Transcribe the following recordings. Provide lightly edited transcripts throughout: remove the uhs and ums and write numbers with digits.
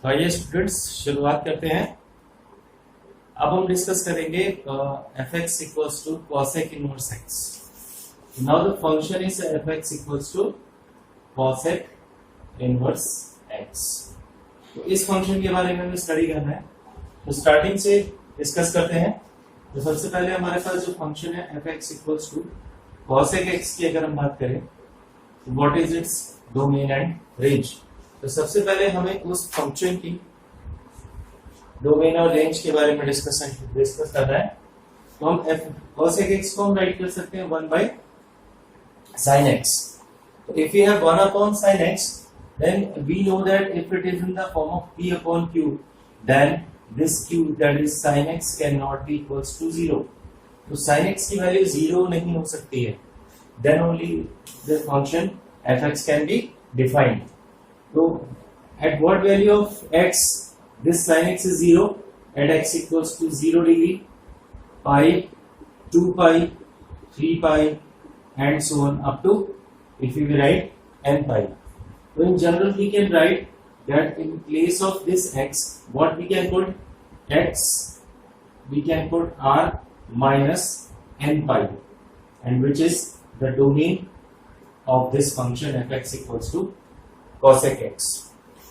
आइए स्टूडेंट्स शुरुआत करते हैं। अब हम डिस्कस करेंगे fx equals to cosec inverse x। Now the function is fx equals to cosec inverse x। तो इस फंक्शन के बारे में हमें स्टडी करना है, तो स्टार्टिंग से डिस्कस करते हैं। तो सबसे पहले हमारे पास जो फंक्शन है fx equals to cosec x की अगर हम बात करें तो what is its domain and range. तो सबसे पहले हमें उस फंक्शन की डोमेन और रेंज के बारे में डिस्कस करना है। तो हम cosec x को हम राइट कर सकते हैं 1 by sin x। तो if we have 1 upon sin x, then we know that if it is in the form of p upon q, then this q that is sin x cannot be equals to 0। तो sin x की value 0 नहीं हो सकती है, then only the function fx can be defined। So at what value of x this sin x is 0, at x equals to 0 degree, pi, 2 pi, 3 pi and so on up to if we write n pi। So in general we can write that in place of this x what we can put, x we can put r minus n pi, and which is the domain of this function fx equals to cosec x।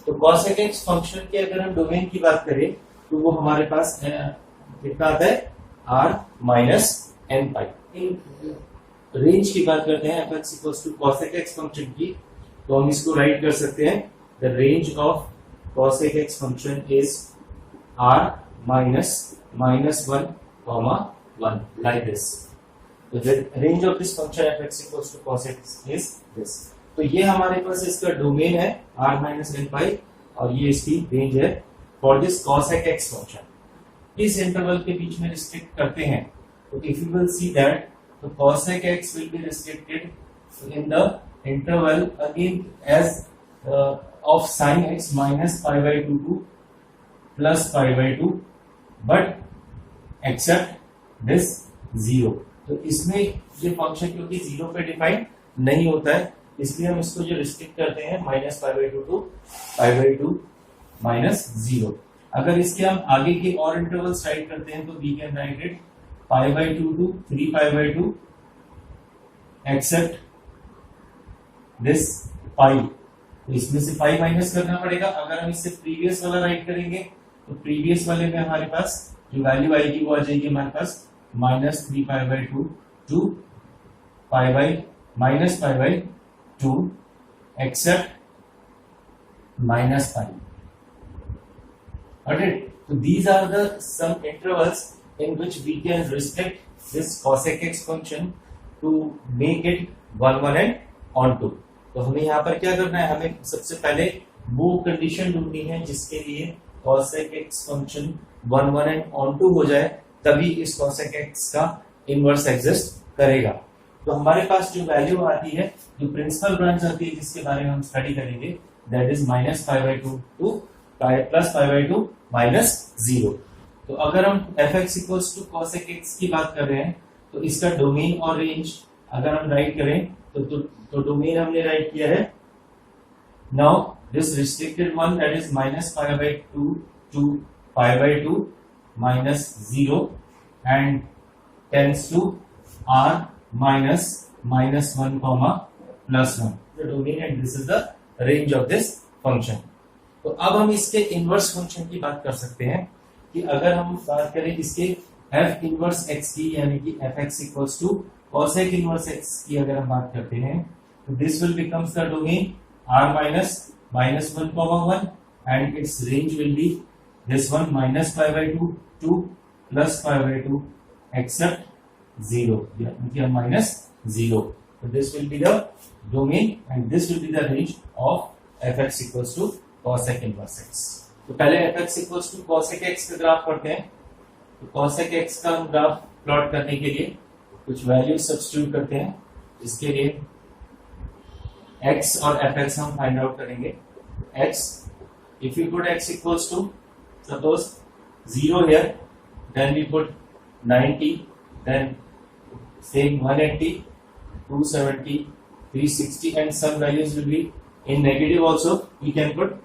तो cosec x function के अगर हम domain की बात करें तो वो हमारे पास कितना आता है, r माइनस n पाई। रेंज की बात करते हैं fx equals to cosec x function की, तो हम इसको राइट कर सकते हैं the range of cosec x function is r minus -1, 1 like this. तो the range of this function fx equals to cosec x is this. तो ये हमारे पास इसका डोमेन है r माइनस n पाई और ये इसकी रेंज है for this cosec x function. इस इंटरवल के बीच में रिस्ट्रिक्ट करते हैं, तो if you will see that तो cosec x will be restricted in the interval again as of sin x minus pi by 2 to plus pi by 2, but except this 0। तो इसमें ये फंक्शन क्योंकि 0 पे डिफाइन नहीं होता है, इसलिए हम इसको जो रिस्ट्रिक्ट करते हैं minus pi by 2 to pi by 2 minus 0। अगर इसके हम आगे के और इंटरवल्स राइट करते हैं तो we can write it pi by 2 to 3 pi by 2 except this pi. तो इसमें से पाई माइनस करना पड़ेगा। अगर हम इससे प्रीवियस वाला राइट करेंगे तो प्रीवियस वाले में हमारे पास जो वैल्यू आएगी वो आ जाएगी हमारे पास -3 pi by 2 to pi by minus pi by 2 except minus pi। Alright, so these are the some intervals in which we can restrict this cosec x function to make it 1 1 and onto। तो हमें यहाँ पर क्या करना है, हमें सबसे पहले वो कंडीशन ढूंढनी है जिसके लिए cosec x function 1 1 and onto हो जाए, तभी इस cosec x का इनवर्स एग्जिस्ट करेगा। तो हमारे पास जो वैल्यू आती है, जो प्रिंसिपल ब्रांच आती है जिसके बारे में हम स्टडी करेंगे, that is minus pi by 2 to plus pi by 2 minus 0। तो अगर हम fx equals to cosec x की बात कर रहे हैं तो इसका डोमेन और रेंज अगर हम राइट करें तो डोमेन हमने राइट किया है, now this restricted one that is minus pi by 2 to pi by 2 minus 0 and tends to r minus -1 comma +1 the domain, and this is the range of this function। तो अब हम इसके inverse function की बात कर सकते हैं कि अगर हम बात करें इसके f इनवर्स x की, यानी कि fx equals to cosec inverse x की अगर हम बात करते हैं तो this will becomes the domain r minus -1 comma 1 and its range will be this one minus pi by 2 to plus pi by 2 except 0, yeah, minus 0। So this will be the domain and this will be the range of fx equals to cosec inverse x। तो पहले fx equals to cosec x का graph पढ़ते हैं। तो cosec x का हम graph plot करने के लिए कुछ वैल्यू सब्स्टिट्यूट करते हैं, जिसके लिए x और fx हम फाइंड आउट करेंगे। x, if you put x equals to suppose 0 here, then we put 90, then same 180, 270, 360, and some values will be in negative also we can put.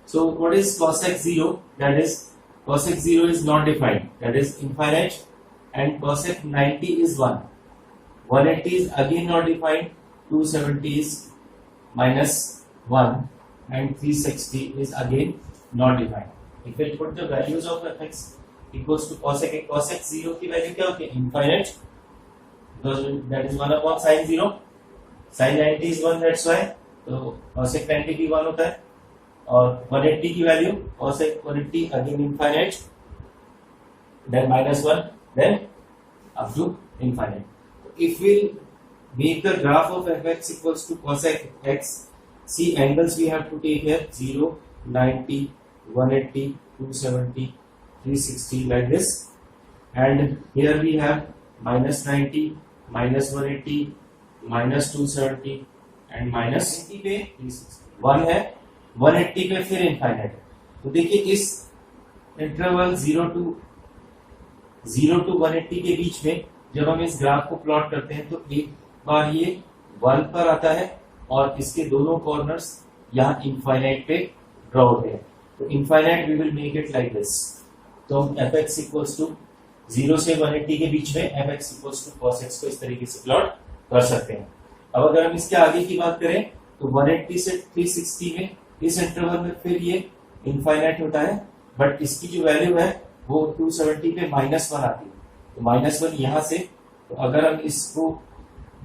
So what is cosec 0? That is cosec 0 is not defined, that is infinite, and cosec 90 is 1. 180 is again not defined, 270 is minus 1, and 360 is again not defined. If we put the values of fx equals to cosec 0 की value क्या होती है? Infinite, because that is 1 upon sin 0. sin 90 is 1, that's why. तो cosec 90 भी 1 होता है, और 180 की value cosec 180 again infinite, then minus 1, then up to infinite. If we make the graph of fx equals to cosec x, see angles we have to take here: 0, 90, 180, 270, 360, like this. And here we have minus 90, minus 180, minus 270 and minus 90 पे 1 है, 180 पे फिर infinite है. तो देखिए इस interval 0 to 180 के बीच में जब हम इस ग्राफ को प्लॉट करते हैं तो एक बार ये 1 पर आता है और इसके दोनों कॉर्नर्स यहाँ इनफाइनाइट पे ड्रॉ होते हैं. तो infinite we will make it like this. तो हम fx इक्वल्स टू 0 से 180 के बीच में fx equals to cos x को इस तरीके से प्लॉट कर सकते हैं. अब अगर हम इसके आगे की बात करें तो 180 से 360 में इस इंटरवल में फिर ये इनफाइनाइट होता है, बट इसकी जो वैल्यू है वो 270 पे माइनस 1 आती है. तो माइनस 1 यहाँ से, तो अगर हम इसको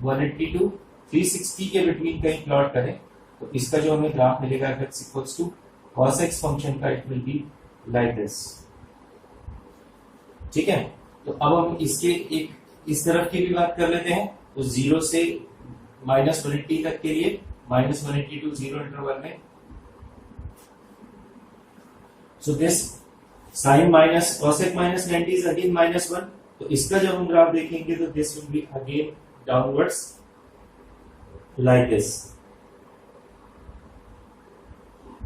180 टू 360 के बिटवीन कहीं प्लॉट करें तो इसका जो हमें ग्राफ मिलेगा fx equals to cos x function का, it will be like this. ठीक है. तो अब हम इसके एक इस तरफ की भी बात कर लेते हैं. तो 0 से माइनस 180 तक के लिए माइनस 180 टू 0 इंटरवल में, so this sine minus cosec minus 90 is again minus 1. तो इसका जब हम ग्राफ देखेंगे तो this will be again downwards like this.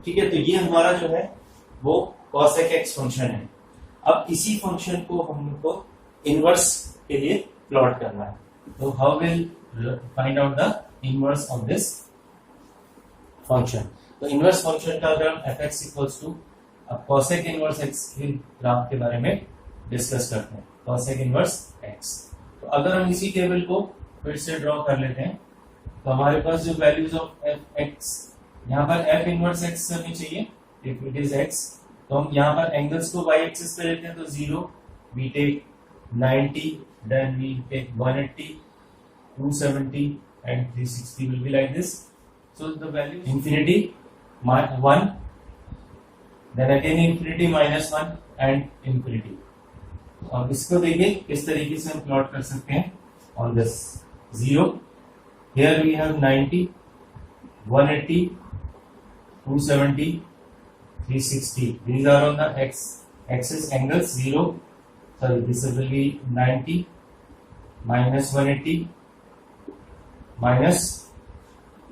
ठीक है. तो ये हमारा जो है वो cosec x फंक्शन है. अब इसी फंक्शन को हमको इनवर्स के लिए प्लॉट करना है. तो how will find out the inverse of this function. तो इनवर्स फंक्शन का अगर हम fx इक्वल्स टू, अब cosec इनवर्स x के ग्राफ के बारे में डिस्कस करते हैं. cosec inverse x. तो अगर हम इसी टेबल को फिर से ड्रॉ कर लेते हैं तो हमारे पास जो वैल्यूज ऑफ fx, यहाँ पर f इनवर्स x हमें चाहिए. इफ इट इज x तो हम यहाँ पर एंगल्स को y एक्सिस पे लेते हैं. तो 0 we take 90, then we take 180, 270 and 360 will be like this. So the value infinity 1, then again infinity minus 1 and infinity. अब इसको देखिए किस तरीके से हम प्लॉट कर सकते हैं. on this 0, here we have 90, 180, 270, 360. These are on the x axis angles. 0, sorry, this will be 90 minus 180 minus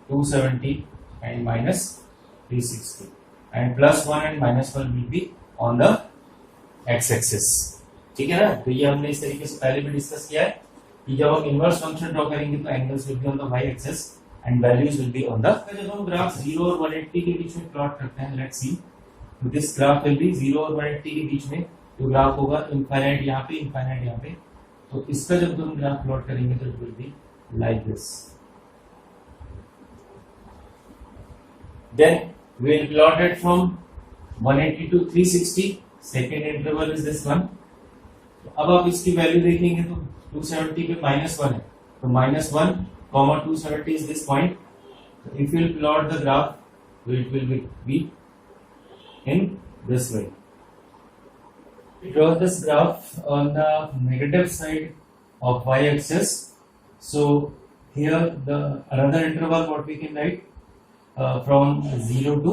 270 and minus 360, and plus 1 and minus 1 will be on the x axis. ठीक है ना. तो ये हमने इस तरीके से पहले भी डिस्कस किया है कि जब हम इनवर्स फंक्शन ड्रॉ करेंगे तो angles will be on the y axis and values will be on the. जब हम ग्राफ 0 और 180 के बीच में प्लॉट करते हैं, लेट्स सी, तो दिस ग्राफ विल बी 0 और 180 के बीच में जो ग्राफ होगा इनफाइनाइट यहाँ पे, इनफाइनाइट यहाँ पे. तो इसका जब हम ग्राफ प्लॉट करेंगे तो it will be like this. Then we will plot it from 180 to 360. Second interval is this one. तो अब आप इसकी वैल्यू देखेंगे तो 270 पे माइनस 1 है. तो minus 1, 270 is this point. So if you will plot the graph, it will be in this way. We draw this graph on the negative side of y-axis. So here the another interval what we can write. From 0 to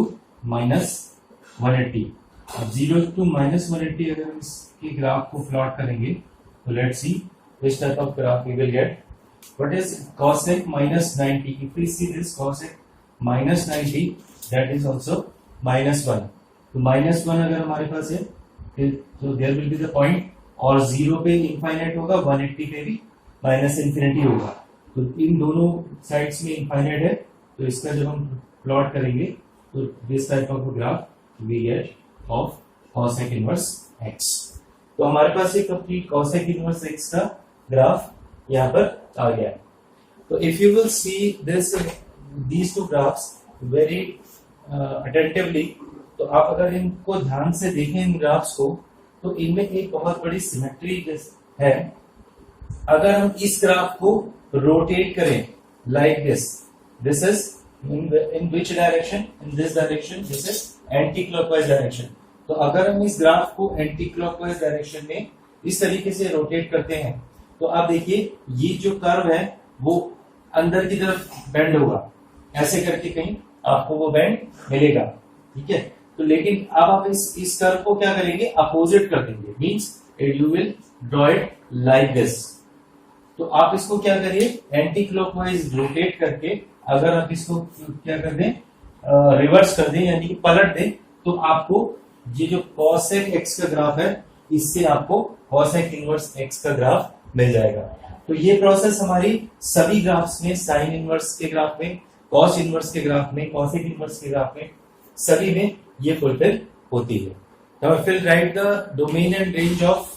minus 180. अब 0 to minus 180 अगर हम इसके graph को plot करेंगे तो let's see which type of graph we will get. What is cosec minus 90? If we see this cosec minus 90, that is also minus 1. तो minus 1 अगर हमारे पास है तो there will be the point और 0 पे इनफाइनाइट होगा, 180 पे भी माइनस इन्फिनिटी होगा। तो इन दोनों साइड्स में इनफाइनाइट है, तो इसका जब हम प्लॉट करेंगे तो this type of graph we get of cosec inverse x। तो हमारे पास एक कंप्लीट cosec इनवर्स x का ग्राफ यहाँ पर आ गया। तो if you will see this these two graphs very attentively, तो आप अगर इनको ध्यान से देखें इन ग्राफ्स को, तो इनमें एक बहुत बड़ी सिमेट्री है। अगर हम इस ग्राफ को रोटेट करें like this is in which direction, in this direction, this is anti clockwise direction. तो अगर हम इस ग्राफ को एंटी क्लॉकवाइज डायरेक्शन में इस तरीके से रोटेट करते हैं, तो आप देखिए ये जो कर्व है वो अंदर की तरफ बेंड होगा, ऐसे करके कहीं आपको वो बेंड मिलेगा, ठीक है। तो लेकिन अब आप इस कर्व को क्या करेंगे, अपोजिट कर देंगे, means you will draw it like this. तो आप इसको क्या करिए, एंटी क्लॉकवाइज रोटेट करके अगर आप इसको क्या कर दें, रिवर्स कर दें, यानी कि पलट दें, तो आपको ये जो cosec x का ग्राफ है, इससे आपको cosec इनवर्स x का ग्राफ मिल जाएगा। तो ये प्रोसेस हमारी सभी ग्राफ्स में, साइन इनवर्स के ग्राफ में, cos इनवर्स के ग्राफ में, cosec इनवर्स के ग्राफ में, सभी में ये फुलफिल होती है। Now if we'll write the domain and range of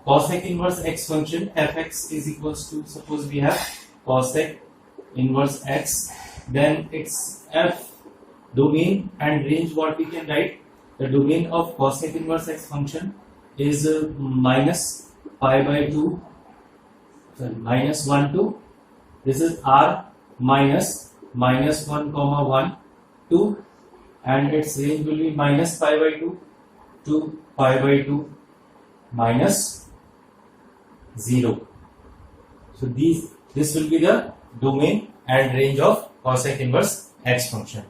cosec inverse x function fx is equals to, suppose we have cosec inverse x, then its f domain and range, what we can write, the domain of cosec inverse x function is minus pi by 2, sorry, minus 1 to, this is r minus 1 comma 1 2, and its range will be minus pi by 2 to pi by 2 minus 0. So this will be the domain and range of cosec inverse x function.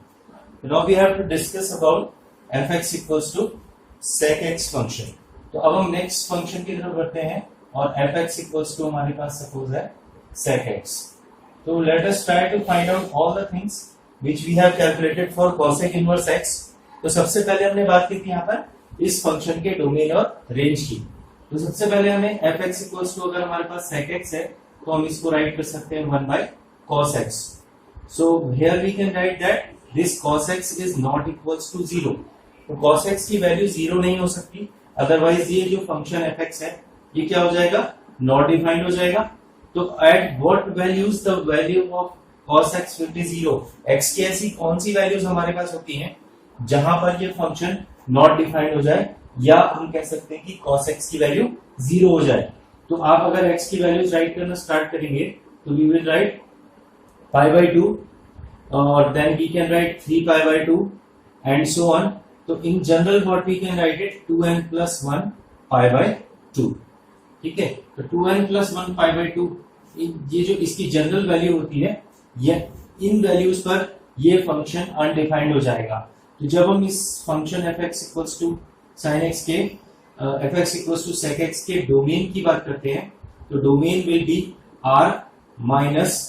So now we have to discuss about fx equals to sec x function. तो अब हम next function की तरफ बढ़ते हैं, और fx equals to हमारे पास suppose है sec x। तो let us try to find out all the things which we have calculated for cosec inverse x। तो सबसे पहले हमने बात की थी यहाँ पर इस फंक्शन के डोमेन और रेंज की। तो सबसे पहले हमें fx इक्वल्स टू, अगर हमारे पास sec x है, तो हम इसको राइट कर सकते हैं 1 by cos x। So here we can write that this cos x is not equals to 0। तो cos x की वैल्यू 0 नहीं हो सकती, अदरवाइज ये जो फंक्शन fx है ये क्या हो जाएगा, नॉट डिफाइंड हो जाएगा। तो at what values the value of cos x will be 0। x की ऐसी कौन सी वैल्यूज हमारे पास होती हैं जहां पर ये फंक्शन नॉट डिफाइंड हो जाए, या हम कह सकते हैं कि cos x की वैल्यू 0 हो जाए। तो आप अगर x की वैल्यूज राइट करना स्टार्ट करेंगे, तो we will write pi by 2, और then we can write 3 pi by 2 and so on. तो in general what we can write it 2n plus 1 pi by 2, ठीक है। तो 2n plus 1 pi by 2, ये जो इसकी जनरल वैल्यू होती है, ये इन वैल्यूज पर ये फंक्शन अनडिफाइंड हो जाएगा। तो जब हम इस function fx equals to sin x के fx equals to sec x के डोमेन की बात करते हैं, तो domain will be r minus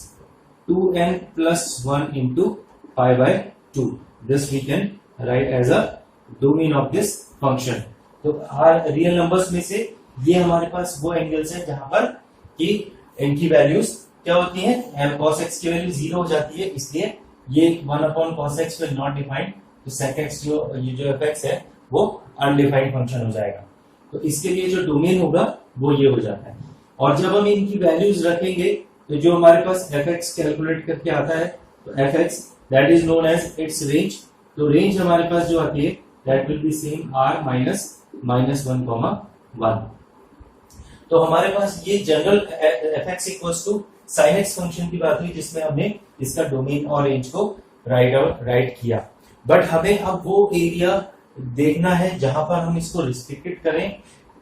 2n plus 1 into pi by 2। This we can write as a domain of this function। तो r real numbers में से ये हमारे पास वो एंगल्स है जहां पर कि इनकी वैल्यूज क्या होती है, cos x की वैल्यू 0 हो जाती है, इसलिए ये 1 upon cos x will not define। तो sec x ये जो fx है वो अनडिफाइंड फंक्शन हो जाएगा। तो इसके लिए जो डोमेन होगा वो ये हो जाता है। और जब हम इनकी वैल्यूज रखेंगे, तो जो हमारे पास fx कैलकुलेट करके आता है, तो fx that is known as its range. तो रेंज हमारे पास जो आती है that will be same r minus 1 comma 1। तो हमारे पास ये general fx equals to sin x function की बात हुई, जिसमें हमने इसका डोमेन और रेंज को राइट किया। बट हमें अब वो एरिया देखना है जहां पर हम इसको रिस्ट्रिक्टेड करें,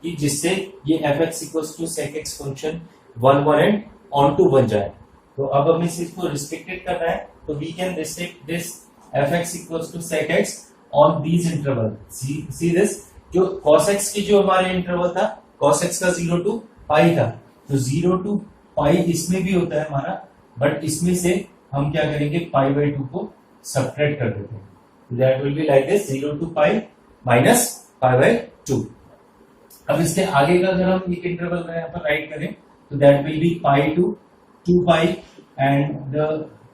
कि जिससे ये fx equals to sec x function 1 1 and onto बन जाए। तो अब हमें इसको रिस्ट्रिक्टेड करना है, तो we can restrict this fx equals to sec x on these interval. See this, जो cos x की जो हमारे इंटरवल था, cos x का 0 to pi था, तो 0 to pi इसमें भी होता है हमारा, बट इसमें से हम क्या करेंगे, pi by 2 को सबट्रैक्ट कर देते हैं। That will be like this, 0 to pi minus pi by 2। अब इसके आगे का अगर हम एक इंटरवल यहाँ पर राइट करें तो that will be pi to 2 pi and the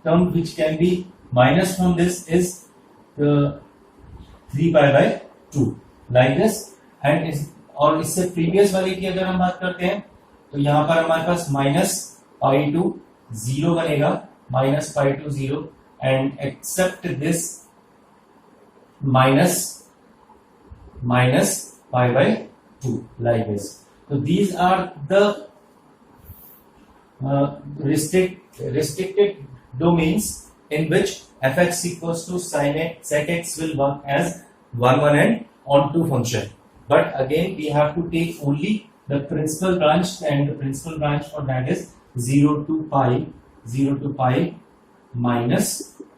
term which can be minus from this is 3 pi by 2 like this. And और इससे प्रीवियस वाले की अगर हम बात करते हैं तो यहां पर हमारे पास माइनस पाई टू 0 बनेगा, minus pi to 0 and except this minus pi by 2 like this. So these are the restricted domains in which fx equals to sin x sec x will work as 1 and onto function. But again we have to take only the principal branch, and the principal branch for that is 0 to pi minus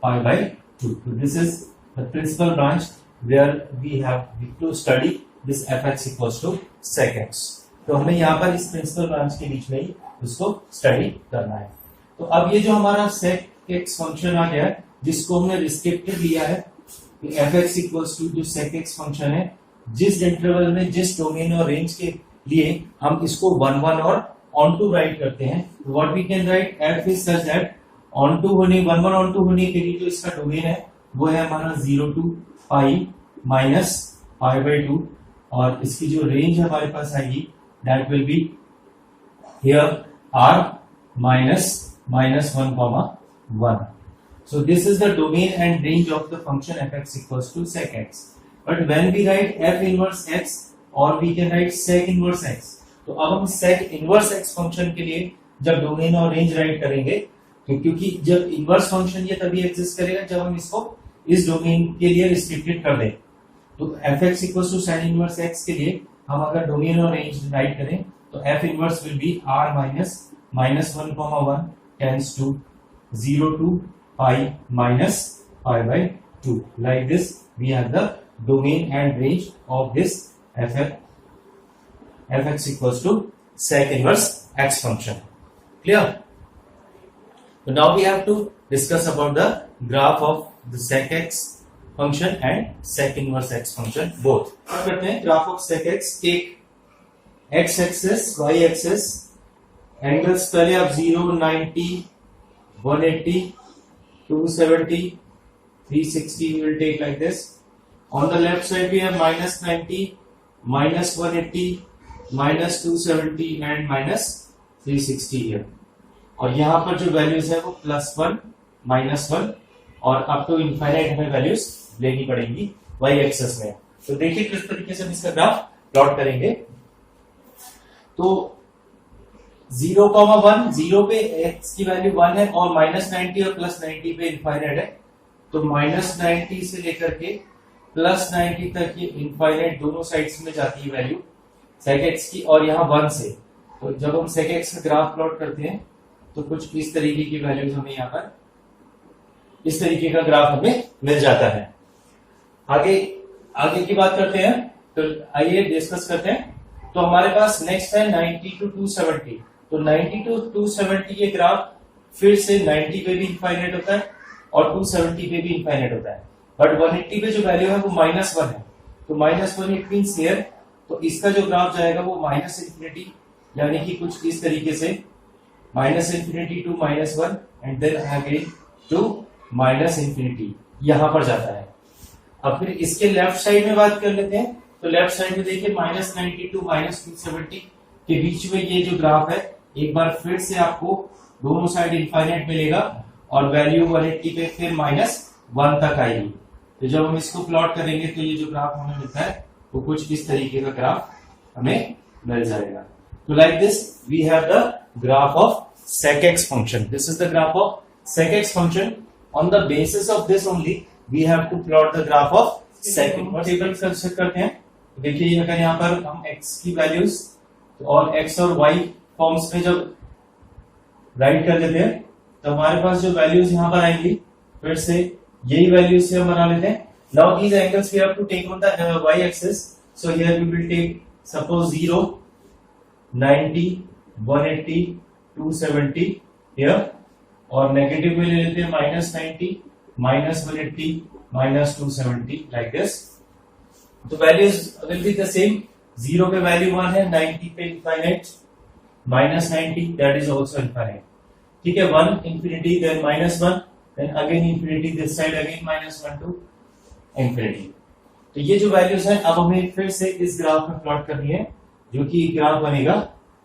pi by 2. So this is the principal branch where we have to study this fx equals to sec x। तो हमें यहाँ पर इस principal branch के बीच में ही उसको study करना है। तो अब ये जो हमारा sec x फंक्शन आ गया है जिसको हमने रिस्ट्रिक्टेड लिया है कि fx इक्वल्स टू जो sec x फंक्शन है जिस इंटरवल में जिस डोमेन और रेंज के लिए हम इसको 1 1 और ऑनटू राइट करते हैं। What we can write f is such that onto होने 1 1 ऑनटू होने के लिए जो इसका डोमेन है वो है हमारा 0 to pi minus pi by 2 और इसकी जो रेंज हमारे पास आएगी that will be here r minus 1, 1। So this is the domain and range of the function fx equals to sec x. But when we write f inverse x or we can write sec inverse x, तो अब हम sec inverse x function के लिए जब domain और range right करेंगे तो क्योंकि जब इनवर्स फंक्शन ये तभी एग्जिस्ट करेगा जब हम इसको इस डोमेन के लिए रिस्ट्रिक्टेड कर दें। तो fx equals to sin inverse x के लिए हम अगर डोमेन और रेंज राइट करें तो f inverse will be r minus 1, 1 tends to 0 to pi minus pi by 2. Like this, we have the domain and range of this fx equals to sec inverse x function. Clear? So now we have to discuss about the graph of the sec x function and sec inverse x function both. अब करते हैं graph of sec x। एक x axis y axis angles पहले आप 0, 90, 180, 270, 360 will take like this. On the left side we have minus 90, minus 180, minus 270 and minus 360 here. और यहाँ पर जो वैल्यूज है वो +1, -1 और अप टू इनफाइनाइट हमें वैल्यूज लेनी पड़ेंगी y एक्सिस में। तो देखिए किस तरीके से हम इसका ग्राफ प्लॉट करेंगे। तो 0,1 0 पे x की वैल्यू 1 है और -90 और +90 पे इनफाइनाइट है। तो -90 से लेकर के +90 तक ये इनफाइनाइट दोनों साइड्स में जाती है वैल्यू sec x की, और यहाँ 1 से। तो जब हम sec x का ग्राफ प्लॉट करते हैं तो कुछ इस तरीके की वैल्यूज हमें यहाँ पर इस तरीके का ग्राफ हमें मिल जाता है। आगे की बात करते हैं, तो आइए डिस्कस करते हैं। तो हमारे पास नेक्स्ट है 90 to 270। तो 90 to 270 ये ग्राफ फिर से 90 पे भी इनफाइनाइट होता है और 270 पे भी इनफाइनाइट होता है, बट 180 पे जो वैल्यू है वो -1 है। तो -1 इट मींस हियर, तो इसका जो ग्राफ जाएगा वो -∞, यानी कि कुछ इस तरीके से -∞ to -1 and then again to -∞, यहां पर जाता है। अब फिर इसके लेफ्ट साइड में बात कर लेते हैं। तो लेफ्ट साइड में देखिए -90 to -270 के बीच में ये जो ग्राफ है एक बार फिर से आपको दोनों साइड इनफाइनाइट मिलेगा और वैल्यू 180 पे फिर -1 तक आएगी। तो जब हम इसको प्लॉट करेंगे तो ये जो ग्राफ हमें मिलता है वो कुछ इस तरीके का ग्राफ हमें मिल जाएगा। तो like this we have the graph of sec x function. This is the graph of sec x function. On the basis of this only we have to plot the graph of sec inverse. Table construct करते हैं। देखिए अगर यहाँ पर हम x की values और x और y फॉर्म्स में जब राइट कर लेते हैं तो हमारे पास जो वैल्यूज यहाँ पर आएंगी फिर से यही वैल्यूज से हम बना लेते हैं। Now these angles we have to take on the y axis. So here we will take suppose 0, 90, 180, 270 here, और नेगेटिव में ले लेते हैं -90, -180, -270 like this. तो values will be the same 0 पे वैल्यू 1 है, 90 पे infinite, -90 that is also infinite. ठीक है, 1 infinity, then -1, then again infinity, this side again -1 to infinity. तो ये जो वैल्यूज हैं अब हमें फिर से इस ग्राफ में प्लॉट करनी है, जो कि ग्राफ बनेगा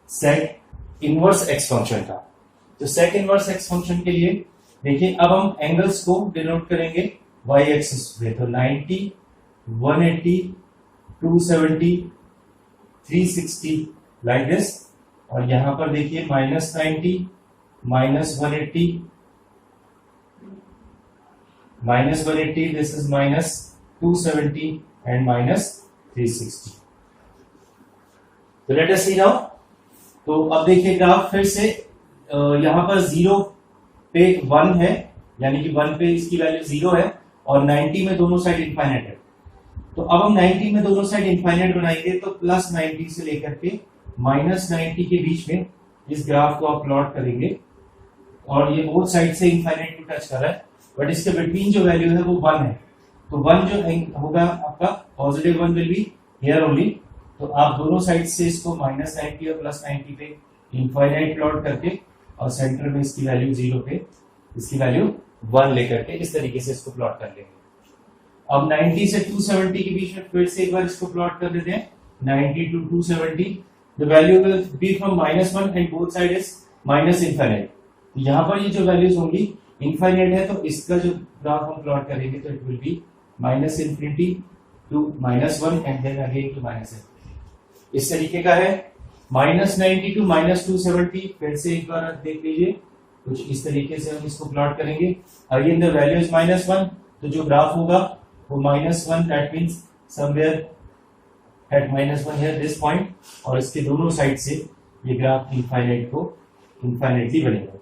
सेक इनवर्स एक्स फंक्शन का। तो सेक इनवर्स एक्स फंक्शन के लिए देखिए, अब हम एंगल्स को डिनोट करेंगे y एक्सिस पे। तो 90, 180, 270, 360 लाइक दिस। और यहां पर देखिए -90, -180, -180, दिस इज -270 एंड -360। तो लेट अस सी नाउ। तो अब देखिए ग्राफ फिर से यहां पर 0 पे 1 है, यानी कि 1 पे इसकी वैल्यू 0 है और 90 में दोनों साइड इनफाइनाइट है। तो अब हम 90 में दोनों साइड इनफाइनाइट बनाएंगे, तो +90 से लेकर के -90 के बीच में इस ग्राफ को आप प्लॉट करेंगे और ये बोथ साइड से इनफाइनाइट को टच कर रहा है, बट इसके बिटवीन जो वैल्यू है वो 1 है। तो 1 जो होगा आपका positive 1 will be here only. तो आप दोनों साइड से इसको -90 और +90 पे इनफाइनाइट प्लॉट करके और सेंटर में इसकी वैल्यू 0 पे इसकी वैल्यू 1 लेकर के इस तरीके से इसको प्लॉट कर लेंगे। अब 90 से 270 के बीच में फिर से एक बार इसको प्लॉट कर देते हैं। 90 to 270, the value will be from -1 and both side is -infinite. यहाँ पर ये जो वैल्यूज होंगी इनफाइनाइट है, तो इसका जो ग्राफ हम प्लॉट करेंगे तो it will be -infinity to -1 and then again to -1। इस तरीके का है। -90 टू -270, फिर से एक बार देख लीजिए, कुछ इस तरीके से हम इसको प्लॉट करेंगे। अगेन द वैल्यू इज -1, तो जो ग्राफ होगा वो -1, that means somewhere at -1 here this point, और इसके दोनों साइड से ये ग्राफ इनफाइनाइटली बनेगा।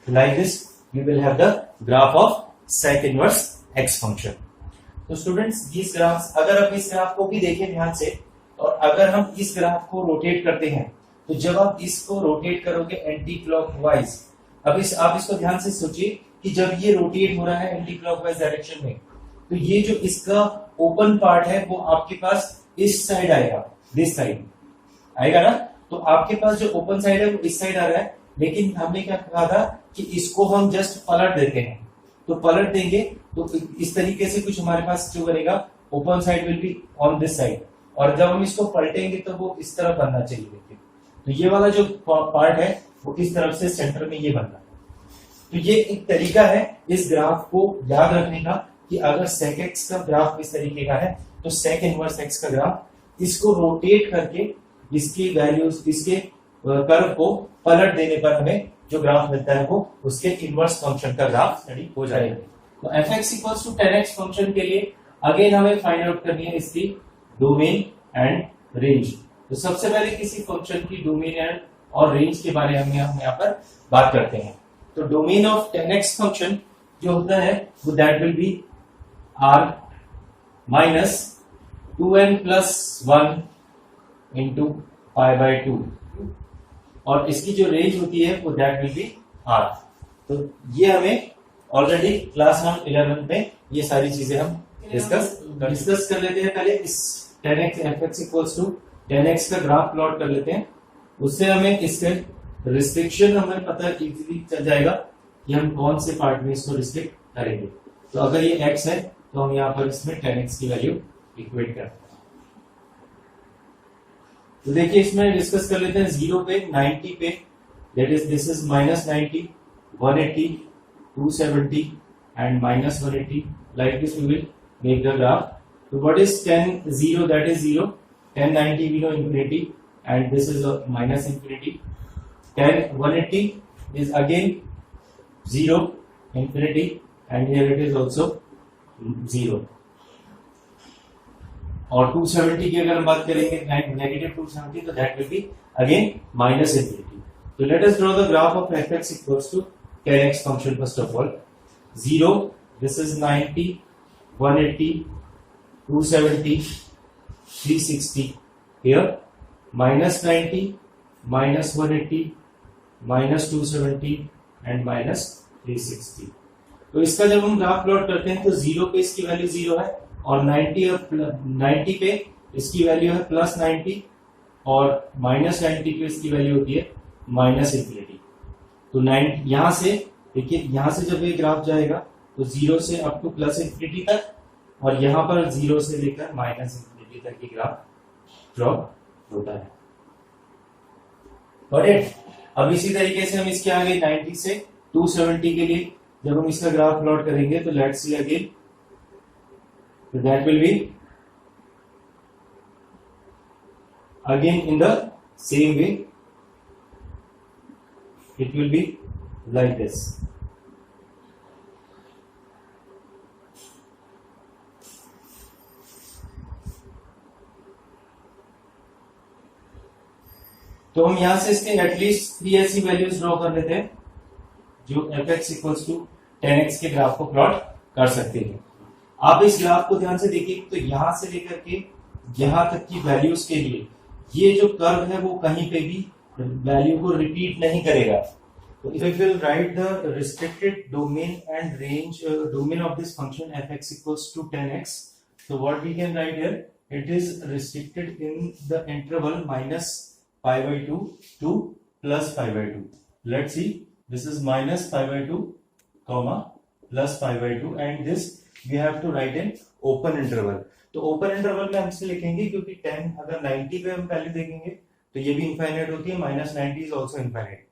Like this you will have the graph of sec inverse x function. तो स्टूडेंट्स, दिस ग्राफ्स, अगर आप इस ग्राफ को भी देखें ध्यान से, और अगर हम इस ग्राफ को रोटेट करते हैं, तो जब आप इसको रोटेट करोगे एंटी क्लॉकवाइज, अब आप इसको ध्यान से सोचिए कि जब ये रोटेट हो रहा है एंटी क्लॉकवाइज डायरेक्शन में, तो ये जो इसका ओपन पार्ट है वो आपके पास इस साइड आएगा, दिस साइड आएगा ना। तो आपके पास जो ओपन साइड है वो इस साइड आ रहा है, लेकिन हमने क्या कहा था कि इसको हम जस्ट पलट देते हैं। तो पलट देंगे तो इस तरीके से कुछ हमारे पास जो बनेगा, open side will be on this side, और जब हम इसको पलटेंगे तो वो इस तरफ बनना चाहिए। देखिए, तो ये वाला जो पार्ट है वो इस तरफ से सेंटर में ये बनना है। तो ये एक तरीका है इस ग्राफ को याद रखने का कि अगर सेक एक्स का ग्राफ इस तरीके का है, तो सेक इनवर्स एक्स का ग्राफ, इसको रोटेट करके इसकी वैल्यूज, इसके कर्व को पलट देने पर हमें जो ग्राफ मिलता है वो उसके इनवर्स फंक्शन का ग्राफ स्टडी हो जाएगा। तो fx equals to 10x function के लिए अगेन हमें फाइंड आउट करनी है इसकी डोमेन एंड रेंज। तो सबसे पहले किसी फंक्शन की डोमेन एंड और रेंज के बारे में हम यहाँ पर बात करते हैं। तो डोमेन ऑफ 10x फंक्शन जो होता है वो that will be r minus 2n+1 into π/2, और इसकी जो रेंज होती है वो दैट विल बी r। तो ये हमें ऑलरेडी क्लास 11 में ये सारी चीजें हम डिस्कस कर लेते हैं। पहले इस 10x fx equals to 10x का ग्राफ प्लॉट कर लेते हैं, उससे हमें इसके रिस्ट्रिक्शन हमें पता इजीली चल जाएगा कि हम कौन से पार्ट में इसको रिस्ट्रिक्ट करेंगे। तो अगर ये x है तो हम यहाँ पर इसमें 10x की वैल्यू इक्वेट करते हैं। तो देखिए इसमें डिस्कस कर लेते हैं 0 पे 90 पे, that is this is -90, 180, 270 and -180, like this we will make the graph. So what is 10 0, that is 0, 10 90 we know infinity, and this is a minus infinity. 10 180 is again 0 infinity, and here it is also 0. और 270 की अगर हम बात करेंगे -270, तो that will be again minus infinity. So let us draw the graph of fx equals to 10x function first of all. 0, this is 90, 180, 270, 360. Here -90, -180, -270 and -360. तो इसका जब हम ग्राफ प्लॉट करते हैं तो 0 पे इसकी वैल्यू 0 है, और 90 पे इसकी वैल्यू है +90 और -90 की इसकी वैल्यू होती है -∞। तो 9 यहां से देखिए, यहां से जब ये ग्राफ जाएगा तो 0 से अप टू +∞ तक, और यहां पर 0 से लेकर -∞ तक की ग्राफ ड्रॉप होता है। Got it? अब इसी तरीके से हम इसके आगे 90 से 270 के लिए जब हम इसका ग्राफ प्लॉट करेंगे तो लेट्स सी अगेन, तो that will be again in the same way, it will be like this. तो हम यहां से इसके एटलीस्ट 3 ऐसी वैल्यूज ड्रॉ कर लेते हैं जो fx इक्वल्स टू 10x के ग्राफ को प्लॉट कर सकते हैं। आप इस ग्राफ को ध्यान से देखिए, तो यहां से लेकर के यहां तक की वैल्यूज के लिए ये जो कर्व है वो कहीं पे भी वैल्यू को रिपीट नहीं करेगा। तो if we will write the restricted domain and range domain of this function fx equals to 10x, so what we can write here, it is restricted in the interval -π/2 to +π/2. Let's see, this is -π/2 comma +π/2 and this we have to write in open interval. तो open interval में हम इसे लिखेंगे क्योंकि 10 अगर 90 पे हम value देखेंगे तो ये भी इनफाइनाइट होती है, -90 इज आल्सो इनफाइनाइट।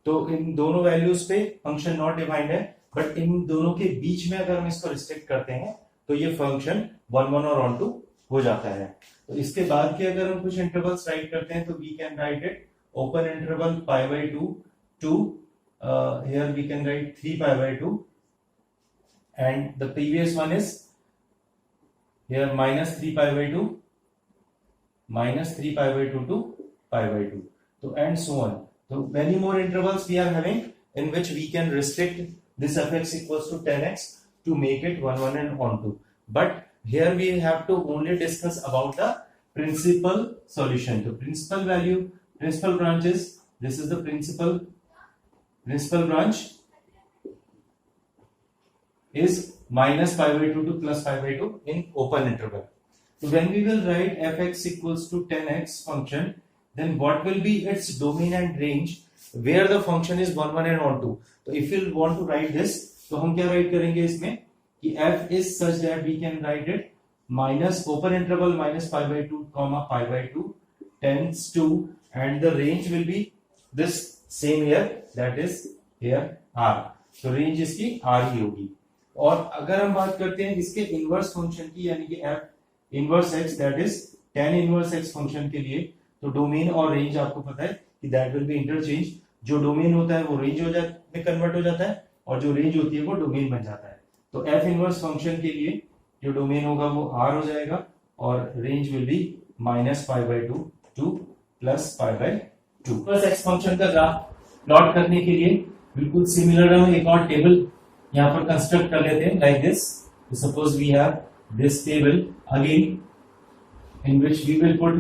तो इन दोनों वैल्यूज पे फंक्शन नॉट डिफाइंड है, बट इन दोनों के बीच में अगर हम इसको रिस्ट्रिक्ट करते हैं तो ये फंक्शन 1 1 और ऑन 2 हो जाता है। तो इसके बाद के अगर हम कुछ इंटरवल्स राइट करते हैं तो we can write it open interval π/2 to here we can write 3π/2 and the previous one is here -3π/2 to π/2, so and so on. So many more intervals we are having in which we can restrict this fx equals to 10x to make it 1 1 and on 2. But here we have to only discuss about the principal solution. The principal value, principal branch is, this is the principal branch is -π/2 to +π/2 in open interval. So when we will write fx equals to 10x function, then what will be its domain and range where the function is 1 1 and on 2. So if you want to write this, तो हम क्या write करेंगे इसमें कि f is such that we can write it minus open interval -π/2 comma π/2 tends to, and the range will be this same here, that is here r. So range इसकी r ही होगी। और अगर हम बात करते हैं इसके इनवर्स फंक्शन की, यानी कि f inverse x, that is tan inverse x function के लिए, तो डोमेन और रेंज आपको पता है कि दैट विल बी इंटरचेंज। जो डोमेन होता है वो रेंज में कन्वर्ट हो जाता है और जो रेंज होती है वो डोमेन बन जाता है। तो f इनवर्स फंक्शन के लिए जो डोमेन होगा वो r हो जाएगा और रेंज विल बी -π/2 टू +π/2। बस x फंक्शन का ग्राफ प्लॉट करने के लिए बिल्कुल सिमिलर हम एक और टेबल यहाँ पर कंस्ट्रक्ट कर लेते हैं like this. Suppose we have this table again in which we will put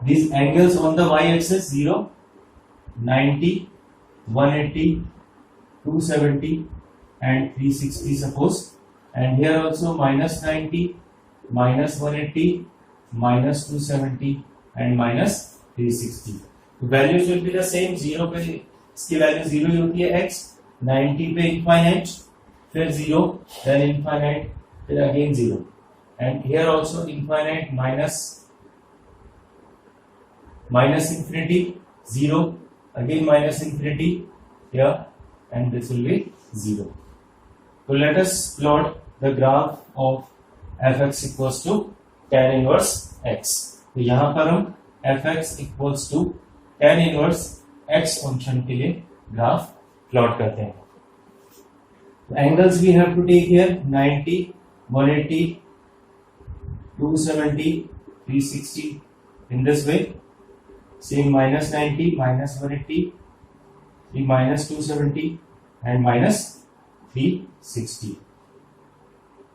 these angles on the y-axis 0, 90, 180, 270 and 360 suppose, and here also -90, -180, -270 and -360. तो values will be the same। 0 पे इसकी value 0 ही होती है x, 90 पे infinite, फिर 0, then infinite, फिर again 0, and here also infinite minus infinity, 0, again minus infinity here, and this will be 0. So let us plot the graph of fx equals to tan inverse x. तो यहां पर हम fx equals to tan inverse x function के लिए graph plot करते हैं। Angles we have to take here 90, 180, 270, 360 in this way, same -90, -180, -270 and -360।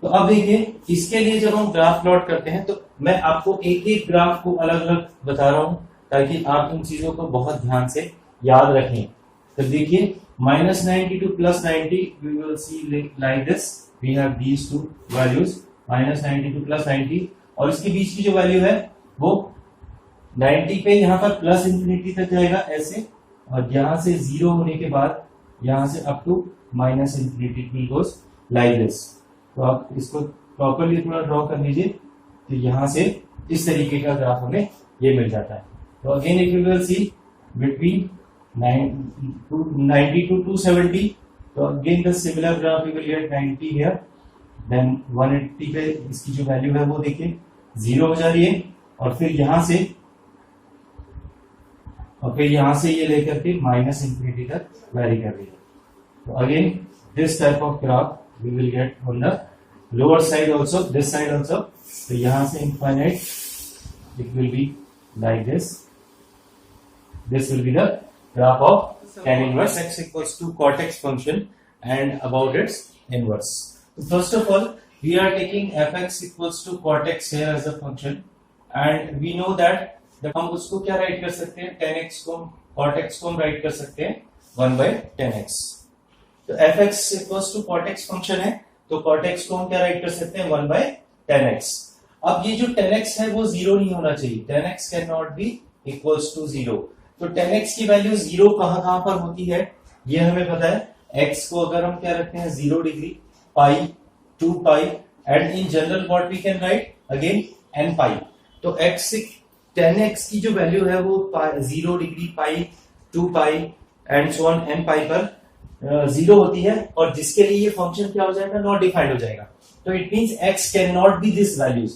तो अब देखिए इसके लिए जब हम ग्राफ प्लॉट करते हैं तो मैं आपको एक एक ग्राफ को अलग अलग बता रहा हूं ताकि आप इन चीजों को बहुत ध्यान से याद रखें। तो देखिए -90 to +90 we will see like this, we have these two values, -90 to +90, और इसके बीच की जो वैल्यू है वो 90 पे यहाँ पर प्लस इंफिनिटी तक जाएगा ऐसे, और यहां से 0 होने के बाद यहां से up to minus infinity it goes like this. तो आप इसको प्रॉपरली थोड़ा ड्रॉ कर लीजिए, तो यहां से इस तरीके का ग्राफ हमें ये मिल जाता है। तो again if you will see between 90 to 270, तो again the similar graph you will get 90 here, then 180 पे इसकी जो वैल्यू है वो देखिए 0 हो जा रही है, और फिर यहां से ये लेकर के माइनस इंफिनिटी तक वैरी कर रही है। तो again this type of graph we will get on the lower side also, this side also. तो यहां से infinite it will be like this, this will be the graph of tan inverse x equals to cot x function and about its inverse. So first of all, we are taking fx equals to cot x here as a function, and we know that हम उसको क्या right कर सकते हैं, tan x को cot x को हम right कर सकते हैं 1 by tan x। तो fx equals to cot x function है, तो cot x को हम क्या राइट कर सकते हैं 1 by tan x। अब ये जो tan x है वो 0 नहीं होना चाहिए, tan x can not be equals to 0। तो tan x की वैल्यू 0 कहां पर होती है ये हमें पता है। x को अगर हम क्या रखते हैं 0 degree, pi, 2 pi, and in general what we can write again n pi. तो tan x की जो वैल्यू है वो 0 degree, pi, 2 pi and so on n pi पर 0 होती है, और जिसके लिए ये फंक्शन क्या हो जाएगा, नॉट डिफाइंड हो जाएगा। तो it means x can not B this values.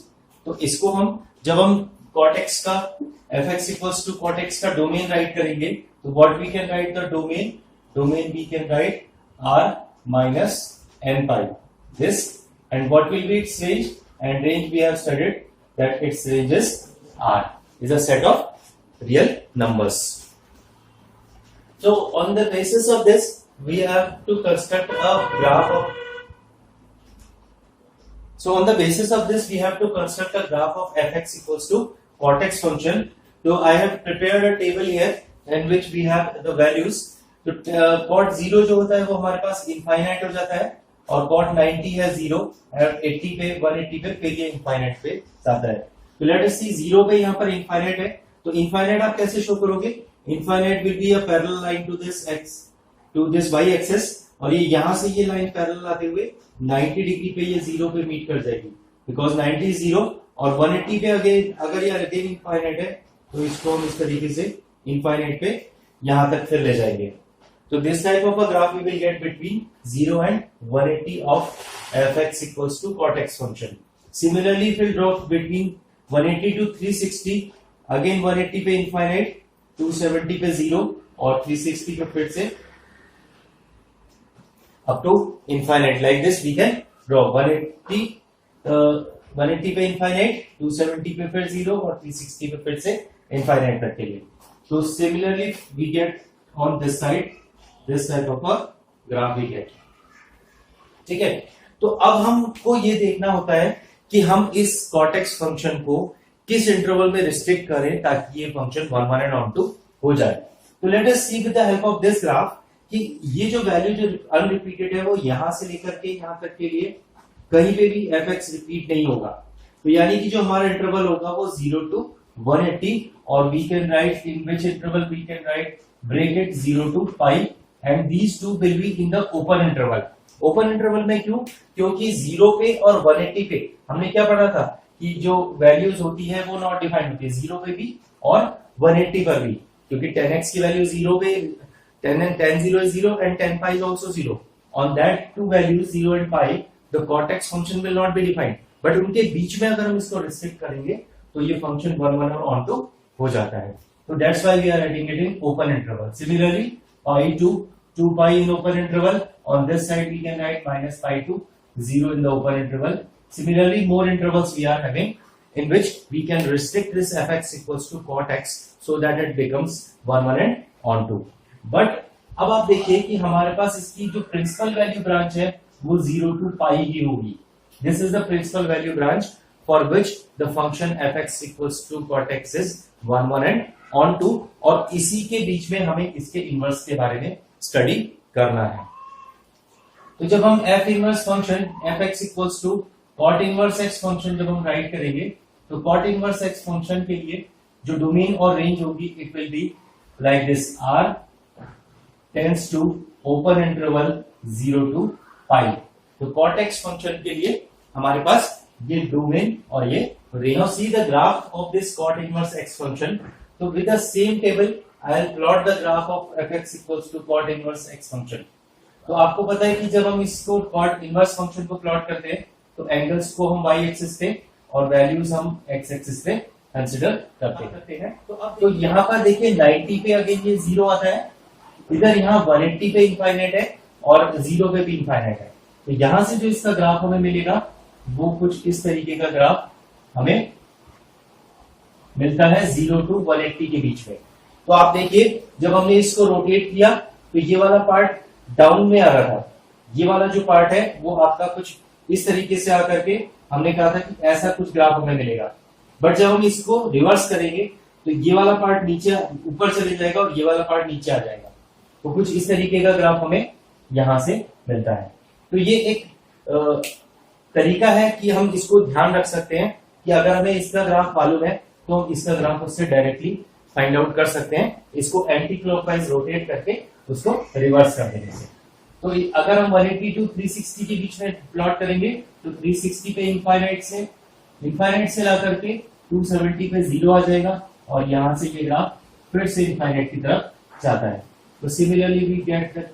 तो इसको हम जब हम cot x का fx equals to cot x का डोमेन राइट करेंगे, तो what we can write the domain we can write r minus n pi this, and what will be its range, and range we have studied that its range is r, is a set of real numbers. So on the basis of this we have to construct a graph of fx equals to cot x function. So I have prepared a table here in which we have the values. तो cot 0 जो होता है वो हमारे पास infinite हो जाता है, और cot 90 है 0, और 80 पे 180 पे फिर ये इनफाइनाइट पे जाता है। तो लेट अस सी 0 पे यहाँ पर इनफाइनाइट है, तो इनफाइनाइट आप कैसे शो करोगे, infinite will be a parallel line to this y axis, और ये यहाँ से ये लाइन पैरेलल आते हुए 90 डिग्री पे ये 0 पे मीट कर जाएगी, बिकॉज 90 0 और 180 पे अगेन अगर ये अगेन इनफाइनाइट है तो इसको हम इस तरीके से इनफाइनाइट पे यहां तक फिर ले जाएंगे। तो this type of a graph we will get between 0 and 180 of fx equals to cot x function. Similarly, if we draw between 180 to 360, again 180 पे इनफाइनाइट, 270 पे 0 और 360 पे फिर से up to infinite. Like this we can draw 180 पे infinite, 270 पे फिर 0 और 360 पे फिर से इनफाइनाइट तक के लिए। So similarly we get on this side this type of a graph we get. ठीक है, तो अब हमको ये देखना होता है कि हम इस cot x फंक्शन को किस इंटरवल में रिस्ट्रिक्ट करें ताकि ये फंक्शन 1 1 and on 2 हो जाए। तो let us see with the help of this graph कि ये जो वैल्यू जो अनरिपीटेड है वो यहां से लेकर के यहां तक के लिए कहीं पे भी fx रिपीट नहीं होगा। तो यानी कि जो हमारा इंटरवल होगा वो 0 to 180, और we can write in which interval we can write bracket 0 to pi, and these two will be in the open interval. Open interval में क्यों, क्योंकि 0 पे और 180 पे हमने क्या पढ़ा था कि जो वैल्यूज होती है वो नॉट डिफाइंड होती है, 0 पे भी और 180 पर भी, क्योंकि 10x की वैल्यू 0 पे 10 0 is 0 and 10 pi is also 0. On that two values 0 and pi, the cot x function will not be defined. But उनके बीच में अगर हम इसको रिस्ट्रिक्ट करेंगे तो ये फंक्शन 1 1 और on 2 हो जाता है। तो that's why we are writing it in open interval. Similarly, pi to 2 pi in open interval. On this side we can write minus pi to 0 in the open interval. Similarly, more intervals we are having in which we can restrict this fx equals to cot x so that it becomes 1 1 and on 2. But अब आप देखिए कि हमारे पास इसकी जो principal value branch है वो 0 to pi की होगी। This is the principal value branch for which the function fx equals to cot x is 1 1 and on 2, और इसी के बीच में हमें इसके इनवर्स के बारे में स्टडी करना है। तो जब हम f inverse function fx equals to cot inverse x function जब हम राइट करेंगे तो कॉट इनवर्स एक्स फंक्शन के लिए जो डोमेन और रेंज होगी it will be like this R tends to open interval 0 to pi. तो कॉट एक्स फंक्शन के लिए हमारे पास ये डोमेन और ये range. Now see the graph of this cot inverse x function. तो with the same table I will plot the graph of fx equals to cot inverse x function. तो आपको पता है कि जब हम इसको कॉट इनवर्स फंक्शन को प्लॉट करते हैं तो एंगल्स को हम y एक्सिस पे और वैल्यूज हम x एक्सिस पे कंसीडर करते हैं। तो यहाँ पर देखिए 90 पे अगेन ये 0 आता है, इधर यहाँ 180 पे इनफाइनाइट है और 0 पे भी इनफाइनाइट है। तो यहां से जो इसका ग्राफ हमें मिलेगा वो कुछ इस तरीके का ग्राफ हमें मिलता है 0 to 180 के बीच में। तो आप देखिए जब हमने इसको रोटेट किया तो ये वाला पार्ट डाउन में आ रहा था, ये वाला जो पार्ट है वो आपका कुछ इस तरीके से आकर के हमने कहा था कि ऐसा कुछ ग्राफ हमें मिलेगा। बट जब हम इसको रिवर्स करेंगे तो ये वाला पार्ट नीचे ऊपर चले जाएगा और ये वाला पार्ट नीचे आ जाएगा। तो कुछ इस तरीके का ग्राफ हमें यहां से मिलता है। तो ये एक तरीका है कि हम इसको ध्यान रख सकते हैं कि अगर हमें इसका ग्राफ मालूम है तो हम इसका ग्राफ उससे डायरेक्टली फाइंड आउट कर सकते हैं, इसको एंटी क्लॉकवाइज रोटेट करके उसको रिवर्स कर देने से। तो अगर हम 180 to 360 के बीच में प्लॉट करेंगे तो 360 पे इनफाइनाइट से ला करके 270 पे 0 आ जाएगा और यहां से ये ग्राफ फिर से इनफाइनाइट की तरफ जाता है। तो similarly we get the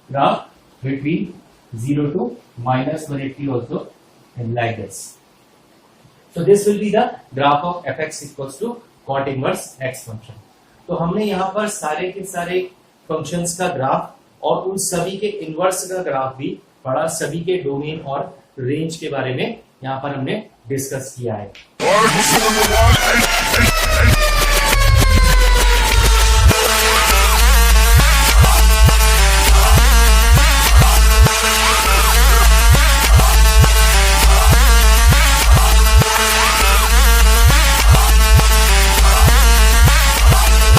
graph between 0 to -180 also and like this. So this will be the graph of fx equals to cot inverse x function. तो हमने यहाँ पर सारे के सारे फंक्शंस का ग्राफ और उन सभी के इनवर्स का ग्राफ भी पढ़ा, सभी के डोमेन और रेंज के बारे में यहाँ पर हमने डिस्कस किया है।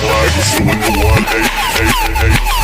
Like 1, 8, 8, 8.